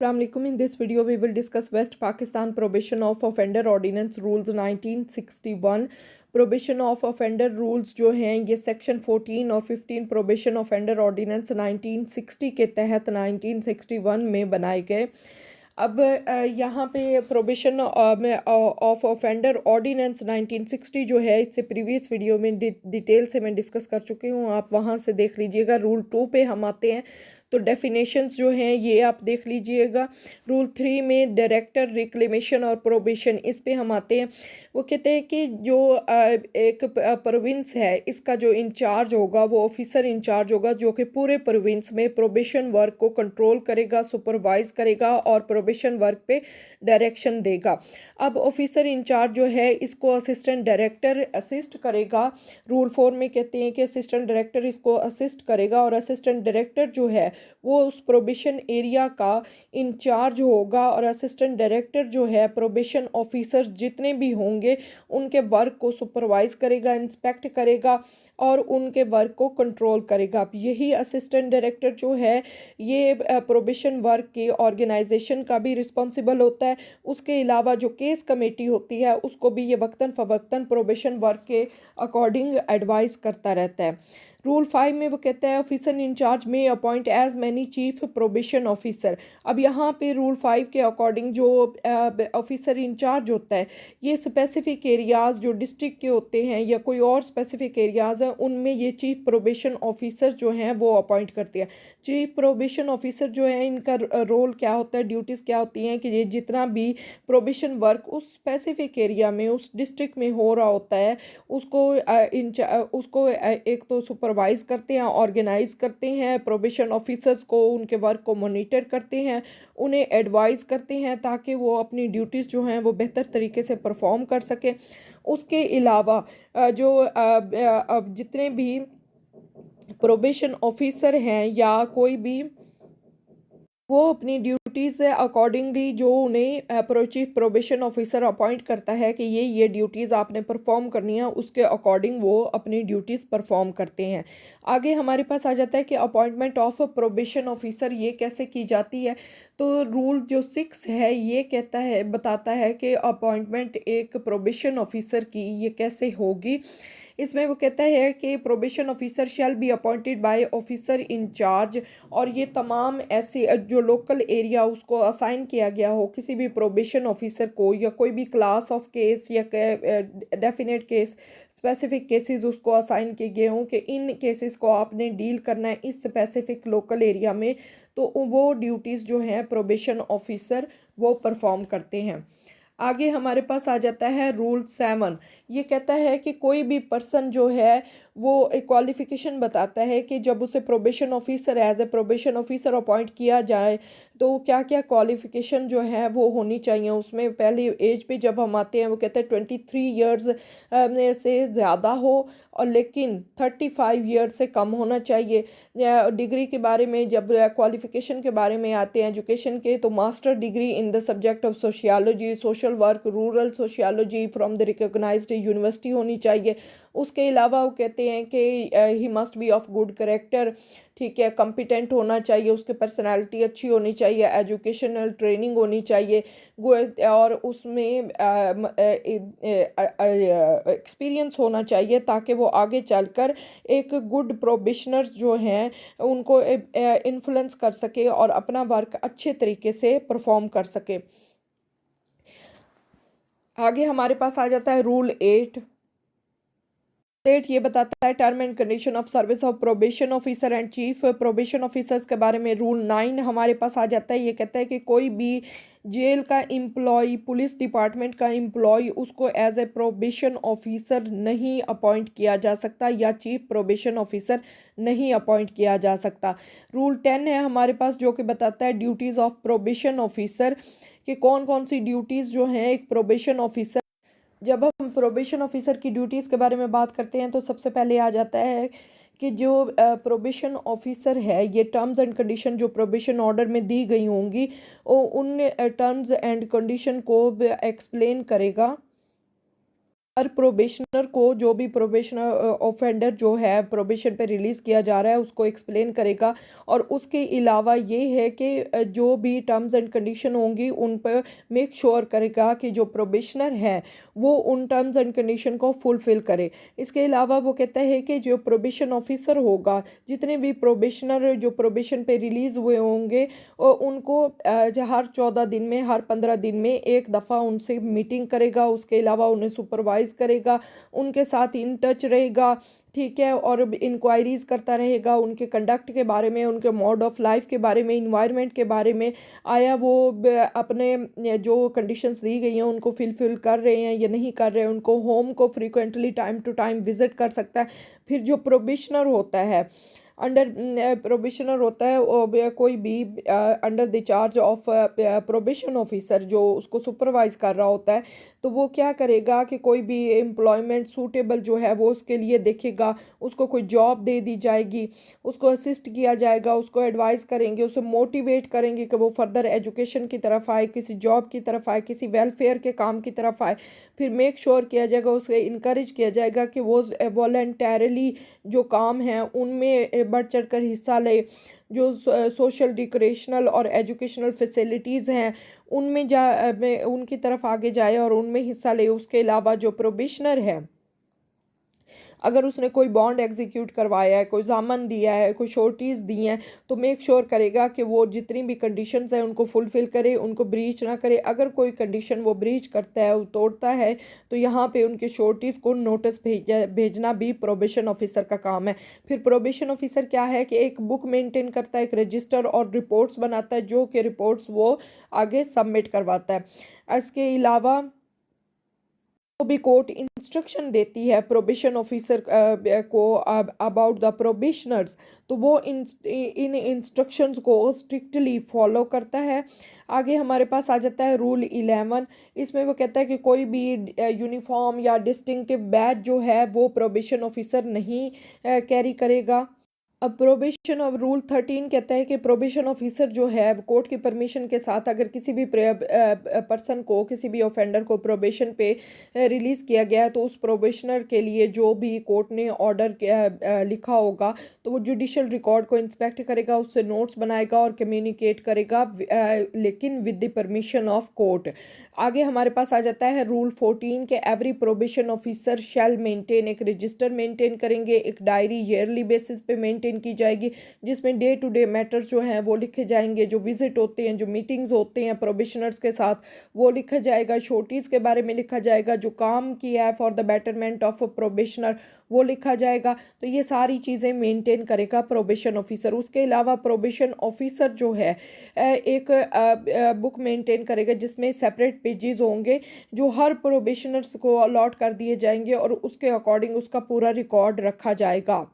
Assalamualaikum. In this video, we will discuss West Pakistan Probation of Offender Ordinance Rules 1961. Probation of offender rules जो हैं ये section 14 और 15 probation offender ordinance 1960 के तहत 1961 में बनाए गए। अब यहाँ पे प्रोबेशन ऑफ ऑफेंडर ऑर्डिनेंस 1960 जो है इससे प्रीवियस वीडियो में डिटेल से मैं डिस्कस कर चुकी हूँ, आप वहाँ से देख लीजिएगा। रूल 2 पे हम आते हैं तो डेफिनेशंस जो हैं ये आप देख लीजिएगा। रूल 3 में डायरेक्टर रिक्लेमेशन और प्रोबेशन, इस पे हम आते हैं। वो कहते हैं कि जो एक प्रोविंस है इसका जो इंचार्ज होगा वो ऑफिसर इंचार्ज होगा जो कि पूरे प्रोविंस में प्रोबेशन वर्क को कंट्रोल करेगा, सुपरवाइज करेगा और प्रोबेशन वर्क पे डायरेक्शन देगा। अब ऑफिसर इंचार्ज जो है इसको असिस्टेंट डायरेक्टर असिस्ट करेगा। रूल 4 में कहते हैं कि असिस्टेंट डायरेक्टर इसको असिस्ट करेगा और असिस्टेंट डायरेक्टर जो है वो उस प्रोबेशन एरिया का इंचार्ज होगा और असिस्टेंट डायरेक्टर जो है प्रोबेशन ऑफिसर्स जितने भी होंगे उनके वर्क को सुपरवाइज करेगा, इंस्पेक्ट करेगा और उनके वर्क को कंट्रोल करेगा। यही असिस्टेंट डायरेक्टर जो है ये प्रोबेशन वर्क की ऑर्गेनाइजेशन का भी रिस्पॉन्सिबल होता है। उसके अलावा जो केस कमेटी होती है उसको भी ये वक्तन फ़वक्तन प्रोबेशन वर्क के अकॉर्डिंग एडवाइस करता रहता है। रूल 5 में वो कहता है ऑफिसर इंचार्ज में appoint as many chief probation officer. अब यहाँ पे रूल 5 के अकॉर्डिंग जो ऑफिसर इंचार्ज होता है ये स्पेसिफिक एरियाज़ जो डिस्ट्रिक्ट के होते हैं या कोई और स्पेसिफिक एरियाज़ हैं उनमें ये चीफ प्रोबेशन ऑफिसर जो हैं वो अपॉइंट करते हैं। चीफ प्रोबेशन ऑफिसर जो है इनका रोल क्या होता है, ड्यूटीज़ क्या होती हैं कि ये जितना भी प्रोबेशन वर्क उस स्पेसिफिक एरिया में उस डिस्ट्रिक्ट में हो रहा होता है उसको एक तो सुपरवाइज करते हैं, ऑर्गेनाइज करते हैं, प्रोबेशन ऑफिसर्स को उनके वर्क को मॉनिटर करते हैं, उन्हें एडवाइस करते हैं ताकि वो अपनी ड्यूटीज़ जो हैं वो बेहतर तरीके से परफॉर्म कर सकें। उसके अलावा जो अब जितने भी प्रोबेशन ऑफिसर हैं या कोई भी वो अपनी ड्यूटीज़ से अकॉर्डिंगली जो उन्हें चीफ प्रोबेशन ऑफिसर अपॉइंट करता है कि ये ड्यूटीज़ आपने परफॉर्म करनी है उसके अकॉर्डिंग वो अपनी ड्यूटीज़ परफॉर्म करते हैं। आगे हमारे पास आ जाता है कि अपॉइंटमेंट ऑफ प्रोबेशन ऑफिसर ये कैसे की जाती है। तो रूल जो 6 है ये बताता है कि अपॉइंटमेंट एक प्रोबेशन ऑफिसर की ये कैसे होगी। इसमें वो कहता है कि probation officer shall be appointed by officer in-charge, और ये तमाम ऐसे जो लोकल एरिया उसको असाइन किया गया हो किसी भी प्रोबेशन ऑफिसर को या कोई भी क्लास ऑफ केस या डेफिनेट केस स्पेसिफिक केसेस उसको असाइन किए गए हों कि इन केसेस को आपने डील करना है इस स्पेसिफिक लोकल एरिया में, तो वो ड्यूटीज़ जो हैं प्रोबेशन ऑफिसर वो परफॉर्म करते हैं। आगे हमारे पास आ जाता है रूल 7। ये कहता है कि कोई भी पर्सन जो है वो एक क्वालिफ़िकेशन बताता है कि जब उसे probation officer as a probation officer appoint किया जाए तो क्या क्या क्वालिफ़िकेशन जो है वो होनी चाहिए। उसमें पहली एज पे जब हम आते हैं वो कहते हैं 23 ईयर्स से ज़्यादा हो और लेकिन 35 ईयर्स से कम होना चाहिए। डिग्री के बारे में जब क्वालिफ़िकेशन के बारे में आते हैं एजुकेशन के तो master degree in the subject of sociology, social work, rural sociology from the recognised university होनी चाहिए। उसके अलावा वो कहते हैं कि he must be of good character, ठीक है, कॉम्पिटेंट होना चाहिए, उसकी पर्सनालिटी अच्छी होनी चाहिए, एजुकेशनल ट्रेनिंग होनी चाहिए और उसमें एक्सपीरियंस होना चाहिए ताकि वो आगे चलकर एक गुड प्रोबेशनर्स जो हैं उनको इन्फ्लुएंस कर सके और अपना वर्क अच्छे तरीके से परफॉर्म कर सके। आगे हमारे पास आ जाता है रूल 8। ये बताता है term and condition of service of probation officer and chief probation officers के बारे में। रूल 9 हमारे पास आ जाता है। ये कहता है कि कोई भी जेल का एम्प्लॉय, पुलिस डिपार्टमेंट का एम्प्लॉय उसको एज ए प्रोबेशन ऑफिसर नहीं अपॉइंट किया जा सकता या चीफ प्रोबेशन ऑफिसर नहीं अपॉइंट किया जा सकता। रूल 10 है हमारे पास जो कि बताता है ड्यूटीज़ ऑफ प्रोबेशन ऑफिसर कि कौन कौन सी ड्यूटीज़ जो हैं एक प्रोबेशन ऑफिसर। जब हम प्रोबेशन ऑफिसर की ड्यूटीज़ के बारे में बात करते हैं तो सबसे पहले आ जाता है कि जो प्रोबेशन ऑफिसर है ये टर्म्स एंड कंडीशन जो प्रोबेशन ऑर्डर में दी गई होंगी उन टर्म्स एंड कंडीशन को एक्सप्लेन करेगा हर प्रोबेशनर को, जो भी प्रोबेशनर ऑफेंडर जो है प्रोबेशन पे रिलीज़ किया जा रहा है, उसको एक्सप्लेन करेगा। और उसके अलावा ये है कि जो भी टर्म्स एंड कंडीशन होंगी उन पर मेक श्योर करेगा कि जो प्रोबेशनर है वो उन टर्म्स एंड कंडीशन को फुलफ़िल करे। इसके अलावा वो कहता है कि जो प्रोबेशन ऑफिसर होगा, जितने भी प्रोबेशनर जो प्रोबेशन पे रिलीज़ हुए होंगे, उनको हर 14 दिन में, हर 15 दिन में एक दफ़ा उनसे मीटिंग करेगा। उसके अलावा उन्हें सुपरवाइज़ करेगा, उनके साथ इन टच रहेगा, ठीक है, और इंक्वायरीज़ करता रहेगा उनके कंडक्ट के बारे में, उनके मोड ऑफ लाइफ के बारे में, इन्वायरमेंट के बारे में, आया वो अपने जो कंडीशंस दी गई हैं उनको फिलफिल कर रहे हैं या नहीं कर रहे हैं। उनको होम को frequently time to time visit कर सकता है। फिर जो प्रोबेशनर होता है, अंडर प्रोबेशनर होता है, कोई भी under the charge of probation officer जो उसको सुपरवाइज कर रहा होता है, तो वो क्या करेगा कि कोई भी एम्प्लॉयमेंट सूटेबल जो है वो उसके लिए देखेगा, उसको कोई जॉब दे दी जाएगी, उसको असिस्ट किया जाएगा, उसको एडवाइस करेंगे, उसे मोटिवेट करेंगे कि वो फर्दर एजुकेशन की तरफ आए, किसी जॉब की तरफ आए, किसी वेलफेयर के काम की तरफ आए। फिर मेक श्योर किया जाएगा, उसे इनकरेज किया जाएगा कि वो वॉलंटरली जो काम हैं उनमें बढ़ चढ़ कर हिस्सा ले। जो सोशल डिकोरेशनल और एजुकेशनल फैसिलिटीज़ हैं उनमें उनकी तरफ आगे जाए और उनमें हिस्सा ले। उसके अलावा जो प्रोबेशनर है, अगर उसने कोई बॉन्ड एग्जीक्यूट करवाया है, कोई जामन दिया है, कोई श्योरिटीज़ दी हैं, तो मेक श्योर करेगा कि वो जितनी भी कंडीशंस हैं उनको फुलफ़िल करे, उनको ब्रीच ना करे। अगर कोई कंडीशन वो ब्रीच करता है, वो तोड़ता है, तो यहाँ पे उनके श्योरिटीज़ को नोटिस भेजना भी प्रोबेशन ऑफिसर का काम है। फिर प्रोबेशन ऑफिसर क्या है कि एक बुक मेंटेन करता है, एक रजिस्टर और रिपोर्ट्स बनाता है, जो कि रिपोर्ट्स वो आगे सबमिट करवाता है। इसके अलावा को भी कोर्ट इंस्ट्रक्शन देती है प्रोबेशन ऑफिसर को अबाउट द प्रोबेशनर्स, तो वो इन इंस्ट्रक्शंस को स्ट्रिक्टली फॉलो करता है। आगे हमारे पास आ जाता है रूल 11। इसमें वो कहता है कि कोई भी यूनिफॉर्म या डिस्टिंक्टिव बैज जो है वो प्रोबेशन ऑफिसर नहीं कैरी करेगा। अब प्रोबेशन ऑफ रूल 13 कहता है कि प्रोबेशन ऑफिसर जो है कोर्ट की परमिशन के साथ अगर किसी भी पर्सन को, किसी भी ऑफेंडर को प्रोबेशन पे रिलीज़ किया गया है, तो उस प्रोबेशनर के लिए जो भी कोर्ट ने ऑर्डर लिखा होगा, तो वो जुडिशल रिकॉर्ड को इंस्पेक्ट करेगा, उससे नोट्स बनाएगा और कम्युनिकेट करेगा, लेकिन with the permission of court. आगे हमारे पास आ जाता है रूल 14 के एवरी प्रोबेशन ऑफिसर शैल मेंटेन, एक रजिस्टर मेंटेन करेंगे, एक डायरी ईयरली बेसिस पे मेंटेन की जाएगी, जिसमें डे टू डे मैटर्स जो हैं वो लिखे जाएंगे, जो विजिट होते हैं, जो मीटिंग्स होते हैं प्रोबेशनर्स के साथ वो लिखा जाएगा, छोटीज़ के बारे में लिखा जाएगा, जो काम किया है for the betterment of probationer वो लिखा जाएगा। तो ये सारी चीज़ें मेंटेन करेगा प्रोबेशन ऑफिसर। उसके अलावा प्रोबेशन ऑफिसर जो है एक बुक मेंटेन करेगा जिसमें सेपरेट पेजेस होंगे जो हर प्रोबेशनर्स को अलॉट कर दिए जाएंगे और उसके अकॉर्डिंग उसका पूरा रिकॉर्ड रखा जाएगा।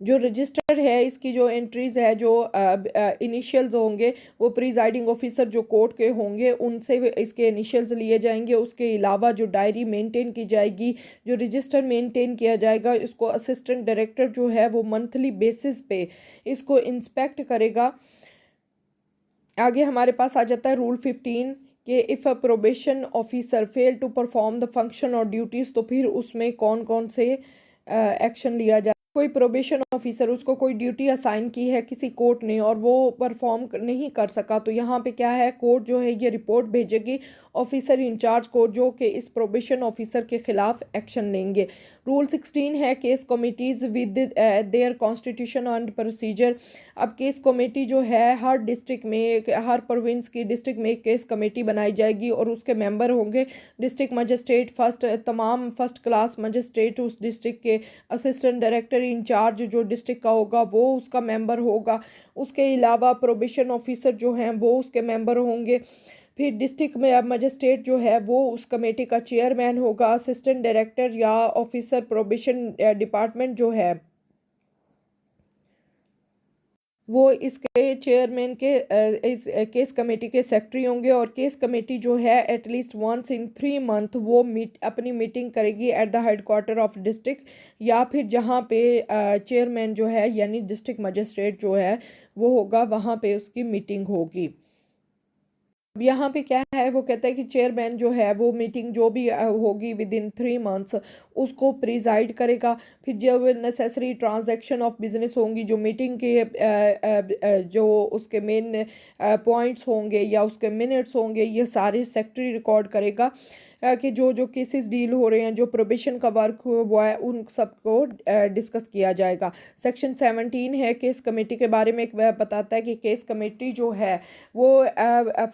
जो रजिस्टर है इसकी जो एंट्रीज़ है, जो इनिशियल्स होंगे वो प्रिजाइडिंग ऑफिसर जो कोर्ट के होंगे उनसे इसके इनिशियल्स लिए जाएंगे। उसके अलावा जो डायरी मेंटेन की जाएगी, जो रजिस्टर मेंटेन किया जाएगा, इसको असिस्टेंट डायरेक्टर जो है वो मंथली बेसिस पे इसको इंस्पेक्ट करेगा। आगे हमारे पास आ जाता है रूल 15 कि if a probation officer fail to perform the function और ड्यूटीज़, तो फिर उसमें कौन कौन से एक्शन लिया जाए। कोई प्रोबेशन ऑफिसर, उसको कोई ड्यूटी असाइन की है किसी कोर्ट ने और वो परफॉर्म नहीं कर सका, तो यहाँ पे क्या है, कोर्ट जो है ये रिपोर्ट भेजेगी ऑफिसर इंचार्ज को, जो कि इस प्रोबेशन ऑफिसर के खिलाफ एक्शन लेंगे। रूल 16 है case committees with their constitution and procedure. अब केस कमेटी जो है हर डिस्ट्रिक्ट में, हर प्रोविंस की डिस्ट्रिक्ट में एक केस कमेटी बनाई जाएगी और उसके मेंबर होंगे डिस्ट्रिक्ट मजिस्ट्रेट, तमाम फर्स्ट क्लास मजिस्ट्रेट उस डिस्ट्रिक्ट के, असिस्टेंट डायरेक्टर इंचार्ज जो डिस्ट्रिक्ट का होगा वो उसका मेंबर होगा। उसके अलावा प्रोबेशन ऑफिसर जो हैं वो उसके मेंबर होंगे। फिर डिस्ट्रिक्ट में मजिस्ट्रेट जो है वो उस कमेटी का चेयरमैन होगा। असिस्टेंट डायरेक्टर या ऑफिसर प्रोबेशन डिपार्टमेंट जो है वो इसके चेयरमैन के इस केस कमेटी के सेक्रेटरी होंगे। और केस कमेटी जो है एटलीस्ट वंस इन 3 मंथ वो अपनी मीटिंग करेगी at the headquarter of district, या फिर जहाँ पे चेयरमैन जो है यानी डिस्ट्रिक्ट मजिस्ट्रेट जो है वो होगा, वहाँ पे उसकी मीटिंग होगी। अब यहाँ पे क्या है, वो कहता है कि चेयरमैन जो है वो मीटिंग जो भी होगी विद इन 3 मंथ्स उसको प्रिजाइड करेगा। फिर जब नेसेसरी ट्रांजैक्शन ऑफ बिजनेस होंगी, जो मीटिंग के जो उसके मेन पॉइंट्स होंगे या उसके मिनट्स होंगे, ये सारे सेक्रेटरी रिकॉर्ड करेगा कि जो जो केसेस डील हो रहे हैं, जो प्रोबेशन का वर्क हुआ है, उन सबको डिस्कस किया जाएगा। सेक्शन 17 है केस कमेटी के बारे में, एक बताता है कि केस कमेटी जो है वो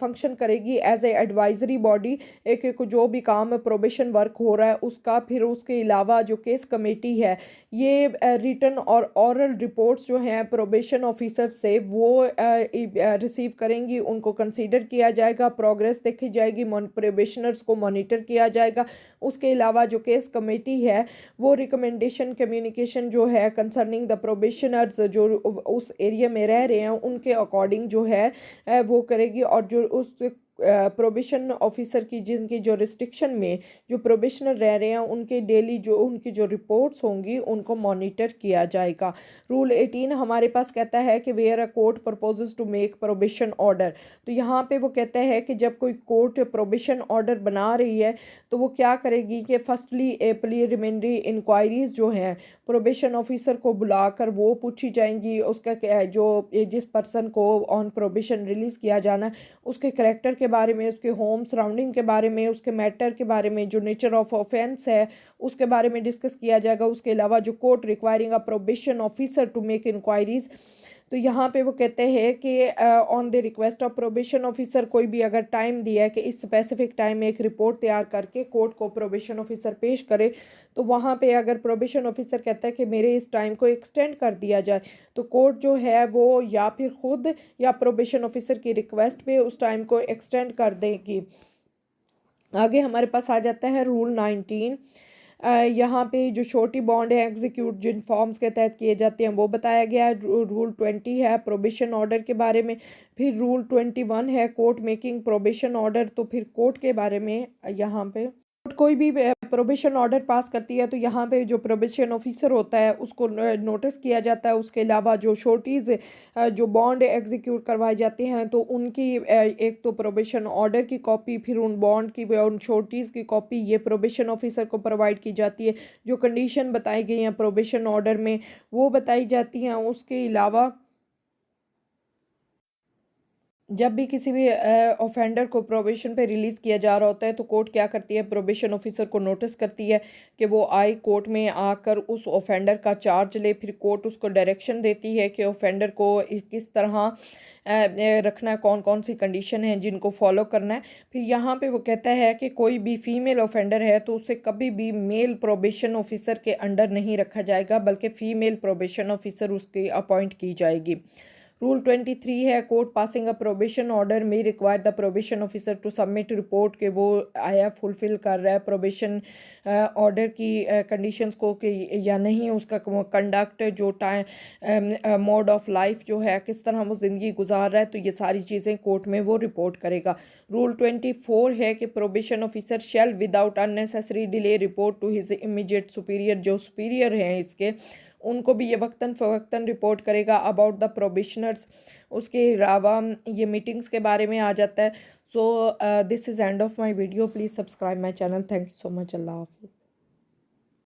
फंक्शन करेगी एज ए एडवाइजरी बॉडी। एक जो भी काम प्रोबेशन वर्क हो रहा है उसका, फिर उसके अलावा जो केस कमेटी है ये रिटन और ऑरल रिपोर्ट्स जो हैं प्रोबेशन ऑफिसर से वो रिसीव करेंगी, उनको कंसीडर किया जाएगा, प्रोग्रेस देखी जाएगी, प्रोबेशनर्स को मॉनिटर किया जाएगा। उसके अलावा जो केस कमेटी है वो रिकमेंडेशन कम्युनिकेशन जो है कंसर्निंग द प्रोबेशनर्स जो उस एरिया में रह रहे हैं उनके अकॉर्डिंग जो है वो करेगी। और जो उस प्रोबेशन ऑफिसर की जिनकी जो रिस्ट्रिक्शन में जो प्रोबेशनर रह रहे हैं उनके डेली जो उनकी जो रिपोर्ट्स होंगी उनको मॉनिटर किया जाएगा। रूल 18 हमारे पास कहता है कि where a court proposes to make probation order, तो यहाँ पे वो कहता है कि जब कोई कोर्ट प्रोबेशन ऑर्डर बना रही है तो वो क्या करेगी कि फर्स्टली प्रीलिमिनरी इंक्वायरीज जो हैं प्रोबेशन ऑफिसर को बुलाकर वो पूछी जाएंगी, उसका जो जिस पर्सन को ऑन प्रोबेशन रिलीज़ किया जाना है उसके करेक्टर के बारे में, उसके होम सराउंडिंग के बारे में, उसके मैटर के बारे में, जो नेचर ऑफ ऑफेंस है उसके बारे में डिस्कस किया जाएगा। उसके अलावा जो court requiring a probation officer to make inquiries, तो यहाँ पे वो कहते हैं कि on the request of probation officer, कोई भी अगर टाइम दिया है कि इस स्पेसिफिक टाइम में एक रिपोर्ट तैयार करके कोर्ट को प्रोबेशन ऑफिसर पेश करे, तो वहाँ पे अगर प्रोबेशन ऑफिसर कहता है कि मेरे इस टाइम को एक्सटेंड कर दिया जाए, तो कोर्ट जो है वो या फिर खुद या प्रोबेशन ऑफिसर की रिक्वेस्ट पे उस टाइम को एक्सटेंड कर देगी। आगे हमारे पास आ जाता है रूल 19। यहाँ पे जो छोटी बॉन्ड है एग्जीक्यूट जिन फॉर्म्स के तहत किए जाते हैं वो बताया गया है। रूल 20 है प्रोबेशन ऑर्डर के बारे में। फिर रूल 21 है कोर्ट मेकिंग प्रोबेशन ऑर्डर, तो फिर कोर्ट के बारे में यहाँ पे कोई भी प्रोबेशन ऑर्डर पास करती है तो यहाँ पे जो प्रोबेशन ऑफिसर होता है उसको नोटिस किया जाता है। उसके अलावा जो शोर्टीज़ जो बॉन्ड एग्जीक्यूट करवाए जाते हैं तो उनकी एक तो प्रोबेशन ऑर्डर की कॉपी, फिर उन बॉन्ड की उन शोर्टीज़ की कॉपी ये प्रोबेशन ऑफिसर को प्रोवाइड की जाती है। जो कंडीशन बताई गई हैं प्रोबेशन ऑर्डर में वो बताई जाती हैं। उसके अलावा जब भी किसी भी ऑफेंडर को प्रोबेशन पे रिलीज़ किया जा रहा होता है तो कोर्ट क्या करती है, प्रोबेशन ऑफिसर को नोटिस करती है कि वो आए कोर्ट में आकर उस ऑफेंडर का चार्ज ले। फिर कोर्ट उसको डायरेक्शन देती है कि ऑफेंडर को किस तरह रखना है, कौन कौन सी कंडीशन है जिनको फॉलो करना है। फिर यहाँ पे वो कहता है कि कोई भी फीमेल ऑफेंडर है तो उसे कभी भी मेल प्रोबेशन ऑफिसर के अंडर नहीं रखा जाएगा बल्कि फ़ीमेल प्रोबेशन ऑफिसर उसकी अपॉइंट की जाएगी। रूल 23 है court passing a probation order में require the probation officer to submit report के वो आया फुलफिल कर रहा है प्रोबेशन ऑर्डर की कंडीशंस को कि या नहीं, उसका कंडक्ट जो टाइम मोड ऑफ लाइफ जो है किस तरह वो ज़िंदगी गुजार रहा है, तो ये सारी चीज़ें कोर्ट में वो रिपोर्ट करेगा। रूल 24 है कि probation officer shall without unnecessary delay report to his immediate superior, जो सुपीरियर हैं इसके उनको भी ये वक्तन फ़वक्तन रिपोर्ट करेगा अबाउट द प्रोबेशनर्स। उसके अलावा ये मीटिंग्स के बारे में आ जाता है। So this is end of my video, please subscribe my channel. Thank you so much. अल्लाह हाफ़िज़।